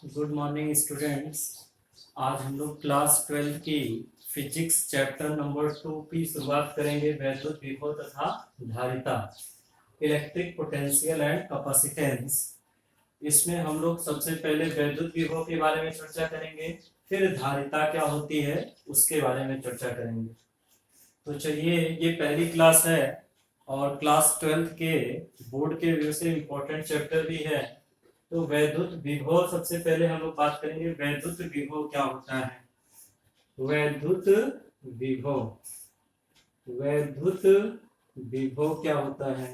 Good morning students. आज हम लोग क्लास 12 की फिजिक्स चैप्टर नंबर 2 की शुरुआत करेंगे। वैद्युत विभव तथा धारिता, इलेक्ट्रिक पोटेंशियल एंड कैपेसिटेंस। इसमें हम लोग सबसे पहले वैद्युत विभव के बारे में चर्चा करेंगे, फिर धारिता क्या होती है उसके बारे में चर्चा करेंगे। तो चलिए, ये पहली क्लास है और क्लास 12 के बोर्ड के व्यू से इम्पोर्टेंट चैप्टर भी है। तो वैद्युत विभव सबसे पहले हम लोग बात करेंगे। वैद्युत विभव क्या होता है? वैद्युत विभव, वैद्युत विभव क्या होता है?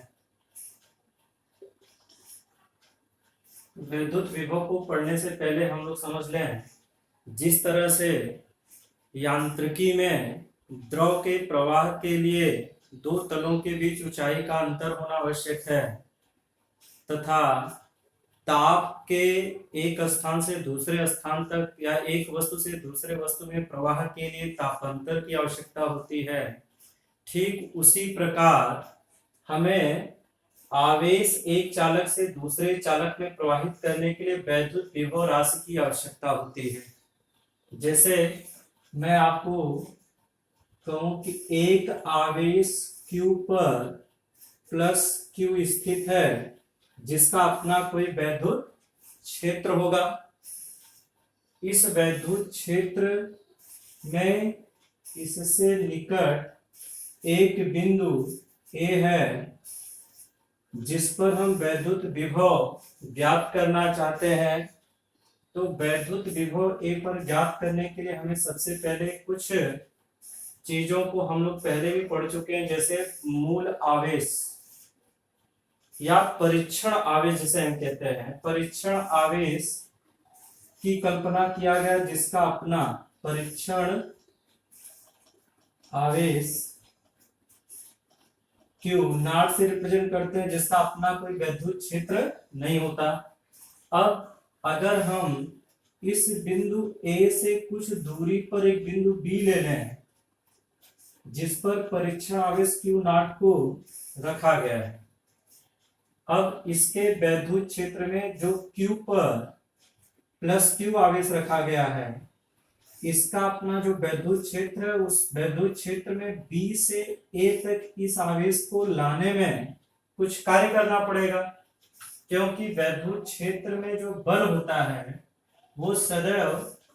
वैद्युत विभव को पढ़ने से पहले हम लोग समझ लें, जिस तरह से यांत्रिकी में द्रव के प्रवाह के लिए दो तलों के बीच ऊंचाई का अंतर होना आवश्यक है, तथा ताप के एक स्थान से दूसरे स्थान तक या एक वस्तु से दूसरे वस्तु में प्रवाह के लिए तापांतर की आवश्यकता होती है, ठीक उसी प्रकार हमें आवेश एक चालक से दूसरे चालक में प्रवाहित करने के लिए वैद्युत विभव राशि की आवश्यकता होती है। जैसे मैं आपको कहूं कि एक आवेश Q पर प्लस Q स्थित है, जिसका अपना कोई वैद्युत क्षेत्र होगा। इस वैद्युत क्षेत्र में इससे निकट एक बिंदु A है, जिस पर हम वैद्युत विभव ज्ञात करना चाहते हैं। तो वैद्युत विभव A पर ज्ञात करने के लिए हमें सबसे पहले कुछ चीजों को हम लोग पहले भी पढ़ चुके हैं, जैसे मूल आवेश या परीक्षण आवेश जिसे हम कहते हैं। परीक्षण आवेश की कल्पना किया गया, जिसका अपना परीक्षण आवेश Q नॉट से रिप्रेजेंट करते हैं, जिसका अपना कोई वैद्युत क्षेत्र नहीं होता। अब अगर हम इस बिंदु A से कुछ दूरी पर एक बिंदु B ले लें, जिस पर परीक्षण आवेश Q नॉट को रखा गया है, अब इसके वैद्युत क्षेत्र में जो Q पर प्लस Q आवेश रखा गया है, इसका अपना जो वैद्युत क्षेत्र है, उस वैद्युत क्षेत्र में B से A तक इस आवेश को लाने में कुछ कार्य करना पड़ेगा, क्योंकि वैद्युत क्षेत्र में जो बल होता है वो सदैव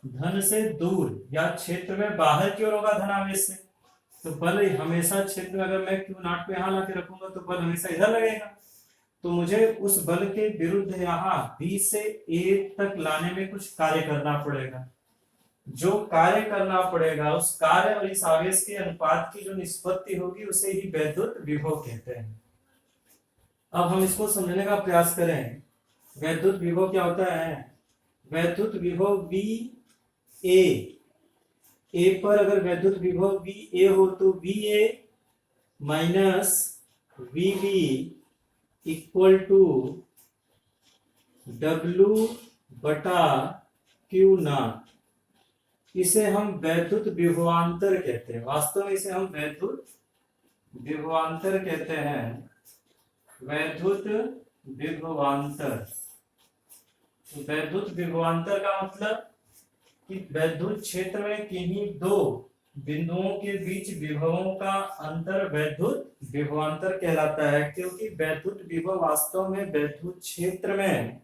धन से दूर या क्षेत्र में बाहर की ओर होगा, धन आवेश से। तो बल हमेशा क्षेत्र में, अगर मैं Q नॉट पे यहां लाके रखूंगा तो बल हमेशा इधर लगेगा। तो मुझे उस बल के विरुद्ध यहाँ B से A तक लाने में कुछ कार्य करना पड़ेगा। जो कार्य करना पड़ेगा, उस कार्य और इस आवेश के अनुपात की जो निष्पत्ति होगी, उसे ही वैद्युत विभव कहते हैं। अब हम इसको समझने का प्रयास करें। वैद्युत विभव क्या होता है? वैद्युत विभव VA, A पर अगर वैद्युत विभव VA हो तो VA minus VB equal to W बटा Q नॉट। इसे हम वैद्युत विभवांतर कहते हैं। वास्तव में इसे हम वैद्युत विभवांतर कहते हैं। वैद्युत विभवांतर, वैद्युत विभवांतर का मतलब कि वैद्युत क्षेत्र में किन्हीं दो बिंदुओं के बीच विभवों का अंतर वैद्युत विभवांतर कहलाता है, क्योंकि वैद्युत विभव वास्तव में वैद्युत क्षेत्र में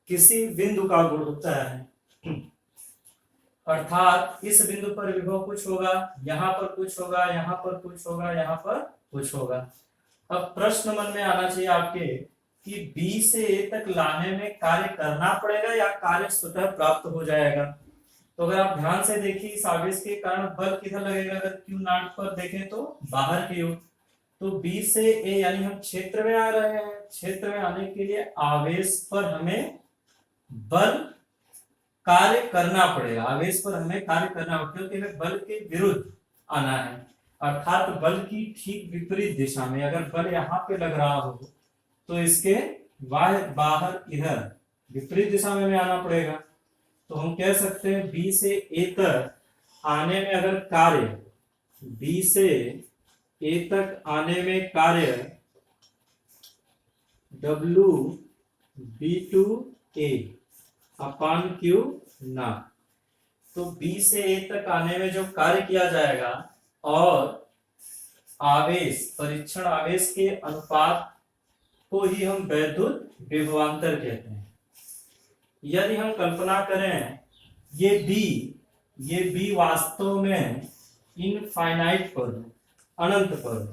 किसी बिंदु का गुण होता है। अर्थात इस बिंदु पर विभव कुछ होगा, यहाँ पर कुछ होगा, यहाँ पर कुछ होगा, यहाँ पर कुछ होगा। अब प्रश्न मन में आना चाहिए आपके कि B से A तक लाने में कार्य करना पड़ेगा या कार्य स्वतः प्राप्त हो जाएगा। तो अगर आप ध्यान से देखिए, इस आवेश के कारण बल किधर लगेगा? अगर Q नॉट पर देखें तो बाहर की ओर। तो B से A यानी हम क्षेत्र में आ रहे हैं। क्षेत्र में आने के लिए आवेश पर हमें बल कार्य करना पड़ेगा। आवेश पर हमें कार्य करना पड़ेगा, क्योंकि हमें बल के विरुद्ध आना है, अर्थात बल की ठीक विपरीत दिशा में। अगर बल यहाँ पे लग रहा हो तो इसके बाहर इधर विपरीत दिशा में हमें आना पड़ेगा। तो हम कह सकते हैं B से A तक आने में अगर कार्य, B से A तक आने में कार्य W B to A upon Q not. तो बी से ए तक आने में जो कार्य किया जाएगा और आवेश, परीक्षण आवेश के अनुपात को ही हम वैद्युत विभवांतर कहते हैं। यदि हम कल्पना करें ये बी वास्तव में इनफाइनाइट पर, अनंत पर,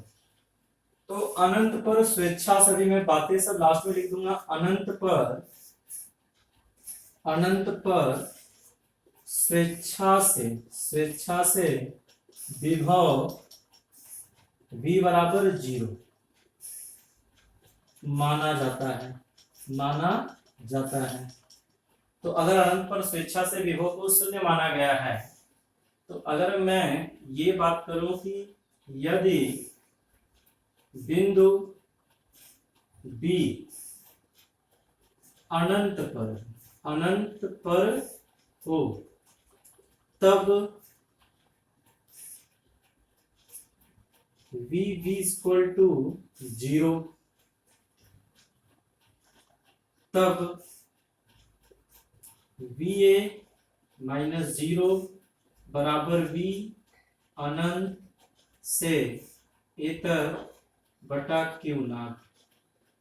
तो अनंत पर स्वेच्छा से, भी मैं बातें सब लास्ट में लिख दूंगा, अनंत पर स्वेच्छा से विभव v बराबर 0 माना जाता है। तो अगर अनंत पर स्वेच्छा से विभव को शून्य माना गया है, तो अगर मैं ये बात करूं कि यदि बिंदु B अनंत पर हो, तब v इक्वल टू 0, तब VA माइनस 0 बराबर V अनंत से ए तक बटा क्यू नॉट।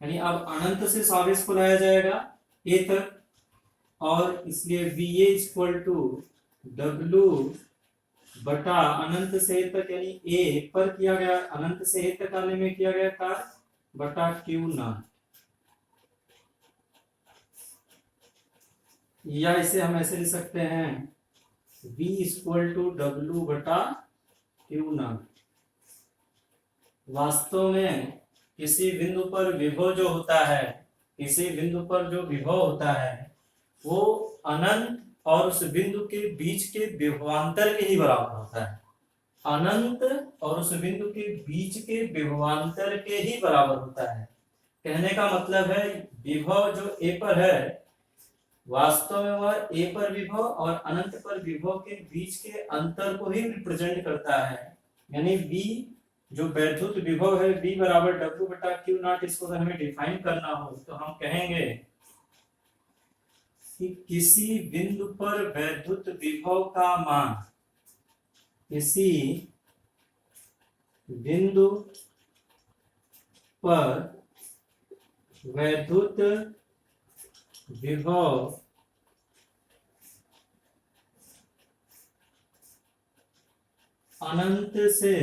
यानी अब अनंत से इस आवेश को लाया जाएगा ए तक, और इसलिए VA इक्वल टू W बटा अनंत से ए तक, यानी ए पर किया गया, अनंत से ए तक आने में किया गया कार्य, बटा क्यू नॉट। या इसे हम ऐसे लिख सकते हैं V इक्वल टू W बटा क्यू नॉट। वास्तव में किसी बिंदु पर विभव जो होता है, वो अनंत और उस बिंदु के बीच के विभवांतर के ही बराबर होता है। अनंत और उस बिंदु के बीच के विभवांतर के ही बराबर होता है। कहने का मतलब है विभव जो ए पर है, वास्तव में वह ए पर विभव और अनंत पर विभव के बीच के अंतर को ही रिप्रेजेंट करता है। यानी V जो वैद्युत विभव है, V बराबर W बटा क्यू नॉट। इसको अगर हमें डिफाइन करना हो तो हम कहेंगे कि किसी बिंदु पर वैद्युत विभव का मान, किसी बिंदु पर वैद्युत विभव अनंत से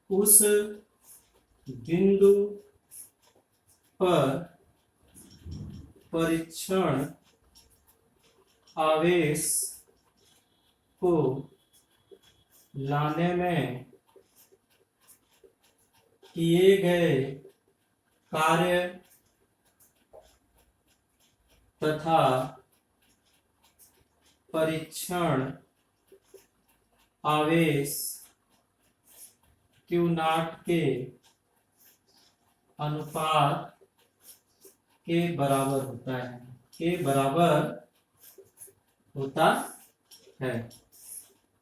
उस बिंदु पर परीक्षण आवेश को लाने में किए गए कार्य तथा परीक्षण आवेश क्यू नॉट के अनुपात के बराबर होता है।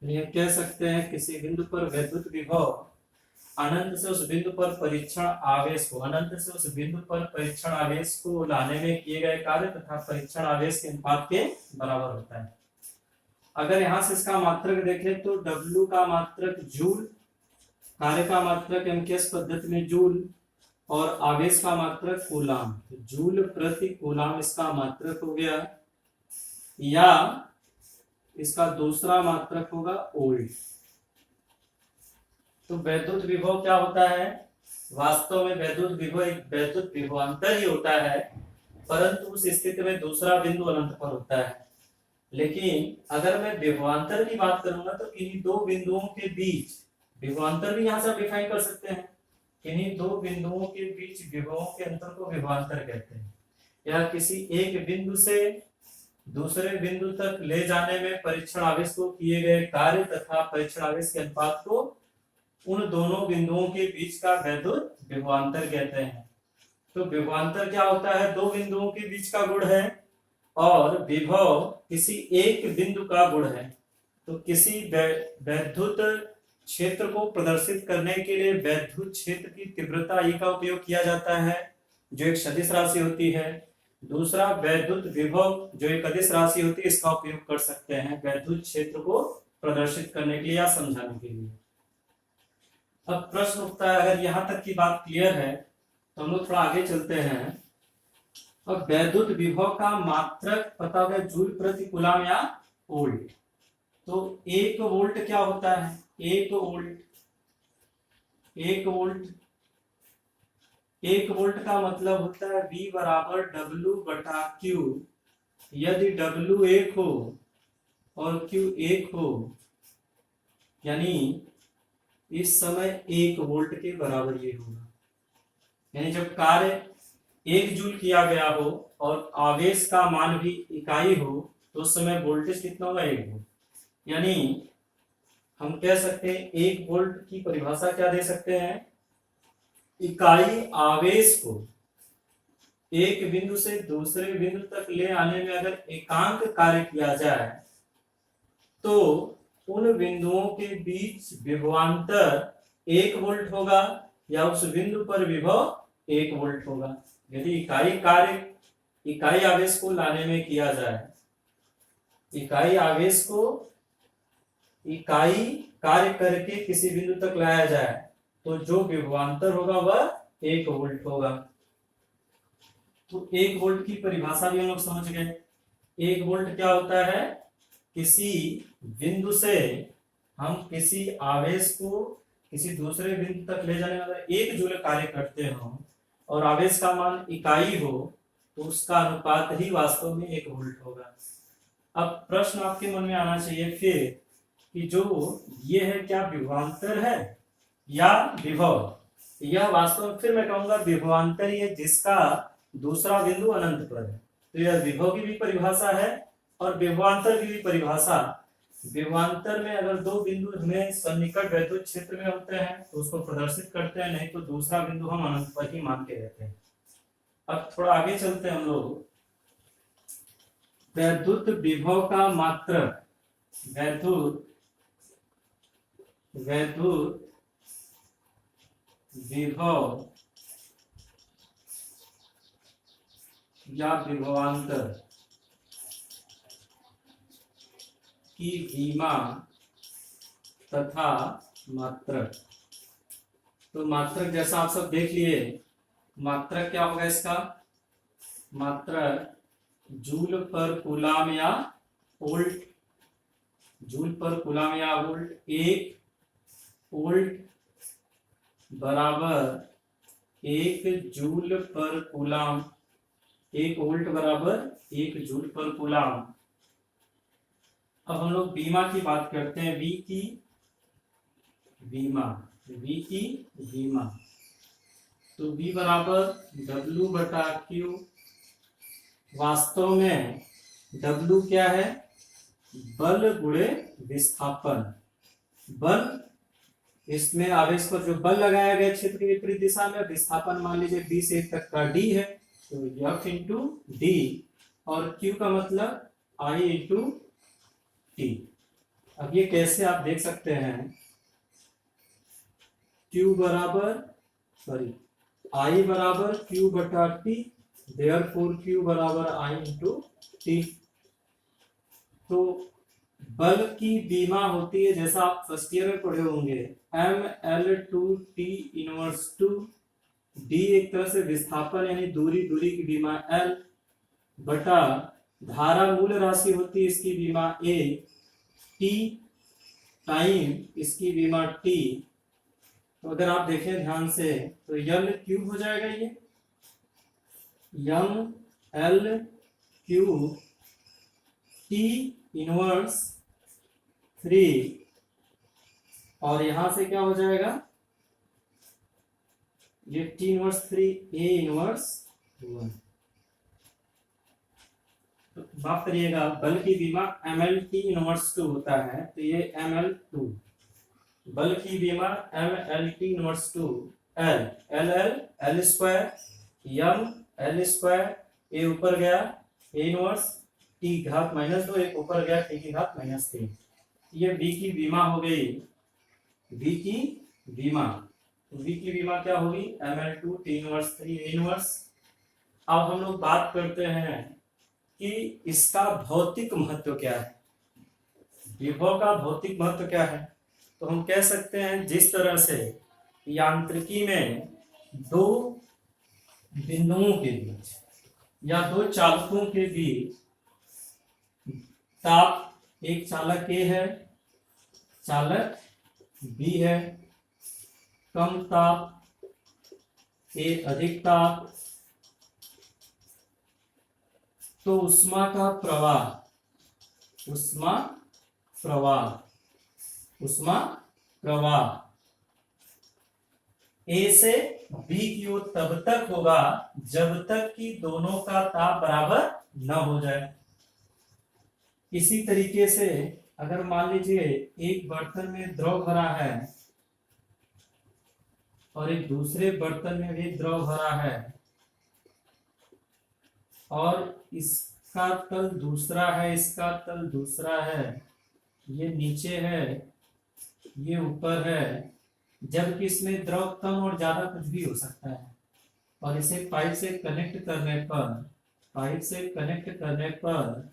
ये कह सकते हैं किसी बिंदु पर वैद्युत विभव अनंत से उस बिंदु पर परीक्षण आवेश को लाने में किए गए कार्य तथा परीक्षण आवेश के अनुपात के बराबर होता है। अगर यहां से इसका मात्रक देखें तो W का मात्रक जूल, कार्य का मात्रक एमकेएस पद्धति में जूल, और आवेश का मात्रक कूलाम, जूल प्रति कूलाम इसका मात्रक हो गया, या इसका दूसरा मात्रक होगा ओल्ड। तो वैद्युत विभव क्या होता है? वास्तव में वैद्युत विभव एक वैद्युत विभवांतर ही होता है, परंतु उस स्थिति में दूसरा बिंदु अनंत पर होता है। लेकिन अगर मैं विभवांतर की बात करूंगा तो किन्हीं दो बिंदुओं के बीच, विभवांतर भी यहां से आप डिफाइन कर सकते हैं, किन्हीं दो बिंदुओं के बीच विभवों के अंतर को विभवांतर कहते हैं। या किसी एक बिंदु से दूसरे बिंदु तक ले जाने में परीक्षण आवेश को किए गए कार्य तथा परीक्षण आवेश के अनुपात को उन दोनों बिंदुओं के बीच का वैद्युत विभवांतर कहते हैं। तो विभवांतर क्या होता है? दो बिंदुओं के बीच का गुण है, और विभव किसी एक बिंदु का गुण है। तो किसी वैद्युत क्षेत्र को प्रदर्शित करने के लिए वैद्युत क्षेत्र की तीव्रता E का उपयोग किया जाता है, जो एक सदिश राशि होती है। दूसरा वैद्युत विभव जो एक अदिश राशि होती है, इसका उपयोग कर सकते हैं वैद्युत क्षेत्र को प्रदर्शित करने के लिए या समझाने के लिए। अब प्रश्न उठता है, अगर यहां तक की बात क्लियर है तो हम लोग थोड़ा आगे चलते हैं। अब वैद्युत विभव का मात्रक पता होगा जूल प्रति कूलम या वोल्ट। तो 1 वोल्ट क्या होता है? 1 वोल्ट 1 वोल्ट का मतलब होता है V बराबर W/Q। यदि W 1 हो और Q 1 हो, यानी इस समय 1 वोल्ट के बराबर ये होगा। यानी जब कार्य 1 जूल किया गया हो और आवेश का मान भी इकाई हो, तो उस समय वोल्टेज कितना होगा? 1 वोल्ट। यानी हम कह सकते हैं 1 वोल्ट की परिभाषा क्या दे सकते हैं? इकाई आवेश को एक बिंदु से दूसरे बिंदु तक ले आने में अगर एकांक कार्य किया जाए तो उन बिंदुओं के बीच विभवांतर 1 वोल्ट होगा या उस बिंदु पर विभव 1 वोल्ट होगा। यदि इकाई कार्य इकाई आवेश को लाने में किया जाए, इकाई आवेश को इकाई कार्य करके किसी बिंदु तक लाया जाए, तो जो विभवांतर होगा वह 1 वोल्ट होगा। तो 1 वोल्ट की परिभाषा भी हम लोग समझ गए। 1 वोल्ट क्या होता है? किसी बिंदु से हम किसी आवेश को किसी दूसरे बिंदु तक ले जाने में अगर 1 जूल कार्य करते हो और आवेश का मान इकाई हो, तो उसका अनुपात ही वास्तव में 1 वोल्ट होगा। अब प्रश्न आपके मन में आना चाहिए फिर कि जो ये है क्या विभवांतर है या विभव? यह वास्तव में फिर मैं कहूंगा विभवांतर ही है जिसका दूसरा बिंदु अनंत पर है। तो यह विभव की भी परिभाषा है और विभवांतर की भी परिभाषा। विभवांतर में अगर 2 बिंदु हमें सन्निकट वैद्युत क्षेत्र में होते हैं तो उसको प्रदर्शित करते हैं, नहीं तो दूसरा बिंदु हम अनंत पर ही मान के रहते हैं। अब थोड़ा आगे चलते हैं हम लोग। वैद्युत विभव का मात्रक वैद्युत विभव या विभवांतर की विमा तथा मात्रक। तो मात्रक जैसा आप सब देख लिए, मात्रक क्या होगा इसका? मात्रक जूल पर कूलम या वोल्ट। जूल पर कूलम या वोल्ट। 1 वोल्ट बराबर 1 जूल पर कूलम। 1 वोल्ट बराबर 1 जूल पर कूलम। अब हम लोग बीमा की बात करते हैं। वी की बीमा। तो V बराबर W/Q। वास्तव में W क्या है? बल गुणे विस्थापन। बल, इसमें आवेश पर जो बल लगाया गया क्षेत्र की विपरीत दिशा में, विस्थापन मान लीजिए 2 से 1 तक का D है, तो F इंटू D, और Q का मतलब I इंटू T। अब ये कैसे आप देख सकते हैं? I बराबर Q/T, देयरफॉर Q बराबर I इंटू T। तो बल की बीमा होती है, जैसा आप फर्स्ट ईयर में पढ़े होंगे, ML/T इनवर्स टू D एक तरह से विस्थापन यानी दूरी की बीमा L बटा धारा मूल राशि होती है, इसकी बीमा A, T टाइम इसकी बीमा T। तो अगर आप देखें ध्यान से तो L क्यूब हो जाएगा, ये ML क्यूब T इनवर्स 3, और यहां से क्या हो जाएगा? ये T इनवर्स 3 A इनवर्स 1। तो माफ करिएगा, बल की बीमा MLT इनवर्स 2 होता है, तो ये ML2। बल की बीमा MLT inverse 2 L square M L square, A ऊपर गया A इनवर्स T घात -2, एक ऊपर गया T की घात -3। ये V की बीमा हो गई। V की बीमा क्या होगी? ML2 T inverse 3 A inverse अब हम लोग बात करते हैं कि इसका भौतिक महत्व क्या है, विभव का भौतिक महत्व क्या है। तो हम कह सकते हैं जिस तरह से यांत्रिकी में दो बिंदुओं के बीच या दो चालकों के बीच ताप, एक चालक ए है, चालक बी है, कम ताप ए अधिक ताप, तो उष्मा का प्रवाह, उष्मा प्रवाह ए से बी की ओर तब तक होगा जब तक कि दोनों का ताप बराबर न हो जाए। इसी तरीके से अगर मान लीजिए एक बर्तन में द्रव भरा है और एक दूसरे बर्तन में भी द्रव भरा है और इसका तल दूसरा है, इसका तल दूसरा है, ये नीचे है, ये ऊपर है, जबकि इसमें द्रव कम और ज्यादा कुछ भी हो सकता है, और इसे पाइप से कनेक्ट करने पर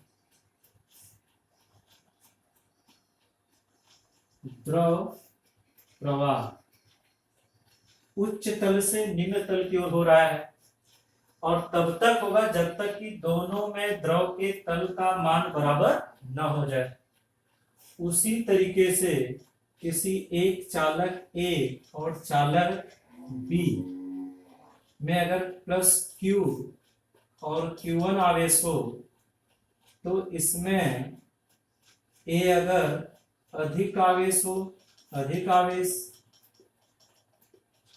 द्रव प्रवाह उच्च तल से निम्न तल की ओर हो रहा है, और तब तक होगा जब तक कि दोनों में द्रव के तल का मान बराबर न हो जाए। उसी तरीके से किसी एक चालक ए और चालक बी में अगर प्लस Q और Q1 आवेश हो, तो इसमें ए अगर अधिक आवेश हो, अधिक आवेश,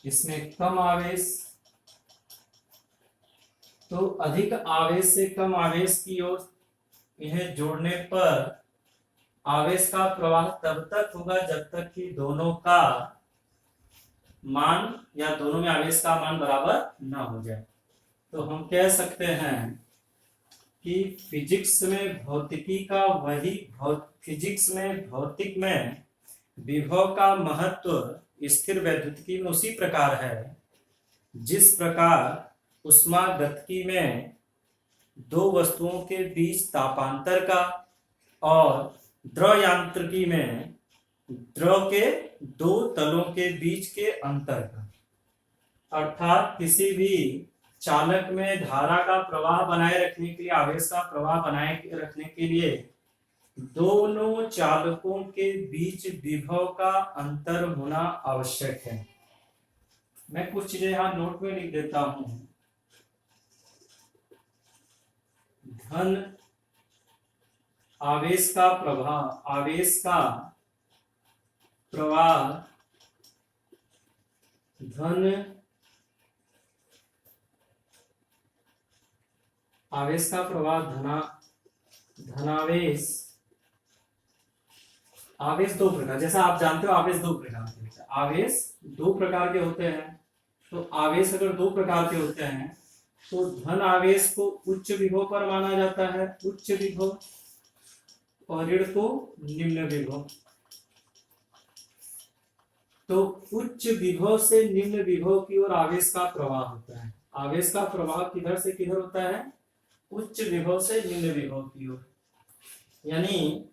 इसमें कम आवेश, तो अधिक आवेश से कम आवेश की ओर इन्हें जोड़ने पर आवेश का प्रवाह तब तक होगा जब तक कि दोनों का मान या दोनों में आवेश का मान बराबर ना हो जाए। तो हम कह सकते हैं कि फिजिक्स में भौतिकी का वही फिजिक्स में भौतिक में विभव का महत्व स्थिर वैद्युतिकी में उसी प्रकार है जिस प्रकार उष्मागतिकी में दो वस्तुओं के बीच तापांतर का और द्रव यांत्रिकी में द्रव के दो तलों के बीच के अंतर का, अर्थात किसी भी चालक में धारा का प्रवाह बनाए रखने के लिए, आवेश का प्रवाह बनाए रखने के लिए दोनों चालकों के बीच विभव का अंतर होना आवश्यक है। मैं कुछ चीजें यहां नोट में लिख देता हूं। धन आवेश का प्रवाह, आवेश का प्रवाह धन आवेश का प्रवाह धनावेश, आवेश दो प्रकार, जैसा आप जानते हो आवेश दो प्रकार के होते हैं, आवेश दो प्रकार के होते हैं। तो आवेश अगर दो प्रकार के होते हैं तो धन आवेश को उच्च विभव पर माना जाता है, उच्च विभव, और ऋण को निम्न विभव। तो उच्च विभव से निम्न विभव की ओर आवेश का प्रवाह होता है। आवेश का प्रवाह किधर से किधर होता है? उच्च विभव से निम्न विभव की ओर। यानी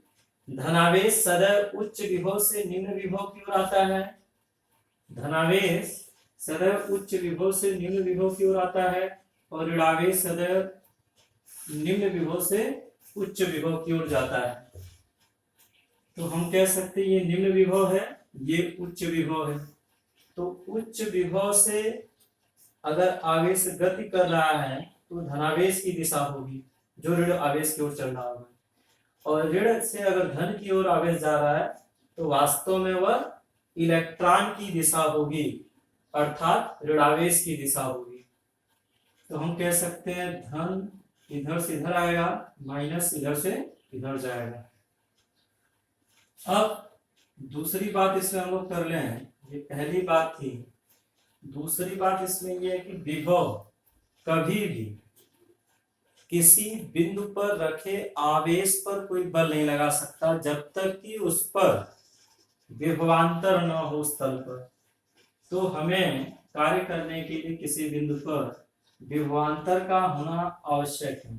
धनावेश सदैव उच्च विभव से निम्न विभव की ओर आता है, धनावेश सदैव उच्च विभव से निम्न विभव की ओर आता है, और ऋणावेश सदैव निम्न विभव से उच्च विभव की ओर जाता है। तो हम कह सकते हैं ये निम्न विभव है, ये उच्च विभव है। तो उच्च विभव से अगर आवेश गति कर रहा है तो धनावेश की दिशा होगी जो ऋण आवेश की ओर चल रहा होगा, और ऋण से अगर धन की ओर आवेश जा रहा है तो वास्तव में वह इलेक्ट्रॉन की दिशा होगी, अर्थात ऋणावेश की दिशा होगी। तो हम कह सकते हैं धन इधर से इधर आएगा, माइनस इधर से इधर जाएगा। अब दूसरी बात इसमें हम लोग कर लें, ये पहली बात थी। दूसरी बात इसमें यह है कि विभव कभी भी किसी बिंदु पर रखे आवेश पर कोई बल नहीं लगा सकता जब तक कि उस पर विभवांतर न हो स्थल पर। तो हमें कार्य करने के लिए किसी बिंदु पर विभवांतर का होना आवश्यक है।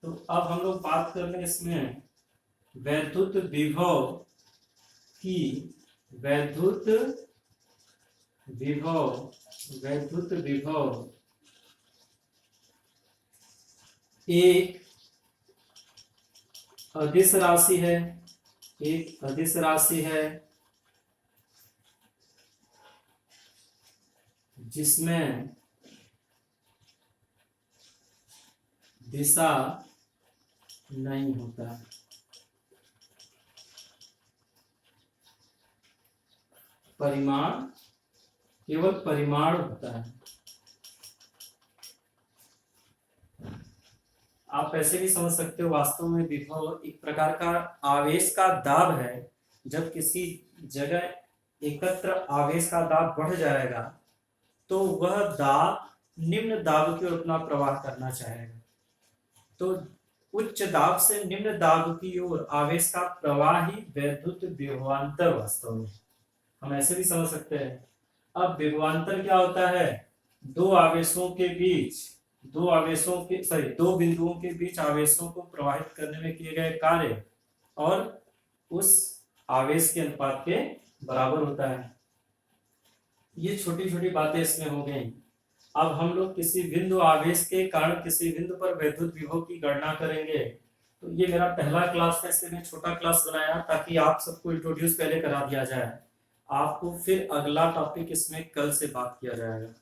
तो अब हम लोग बात कर लें इसमें वैद्युत विभव की। वैद्युत विभव एक अदिश राशि है। एक अदिश राशि है जिसमें दिशा नहीं होता। परिमाण, केवल परिमाण होता है। आप ऐसे भी समझ सकते हो, वास्तव में विभव एक प्रकार का आवेश का दाब है। जब किसी जगह एकत्र आवेश का दाब बढ़ जाएगा तो वह दाब निम्न दाब की ओर अपना प्रवाह करना चाहेगा। तो उच्च दाब से निम्न दाब की ओर आवेश का प्रवाह ही वैद्युत विभवांतर वास्तव में, हम ऐसे भी समझ सकते हैं। अब विभवांतर क्या होता है? दो बिंदुओं के बीच आवेशों को प्रवाहित करने में किए गए कार्य और उस आवेश के अनुपात के बराबर होता है। ये छोटी छोटी बातें इसमें हो गई। अब हम लोग किसी बिंदु आवेश के कारण किसी बिंदु पर वैद्युत विभव की गणना करेंगे। तो ये मेरा पहला क्लास है, इसलिए मैं छोटा क्लास बनाया ताकि आप सबको इंट्रोड्यूस पहले करा दिया जाए। आपको फिर अगला टॉपिक इसमें कल से बात किया जाएगा।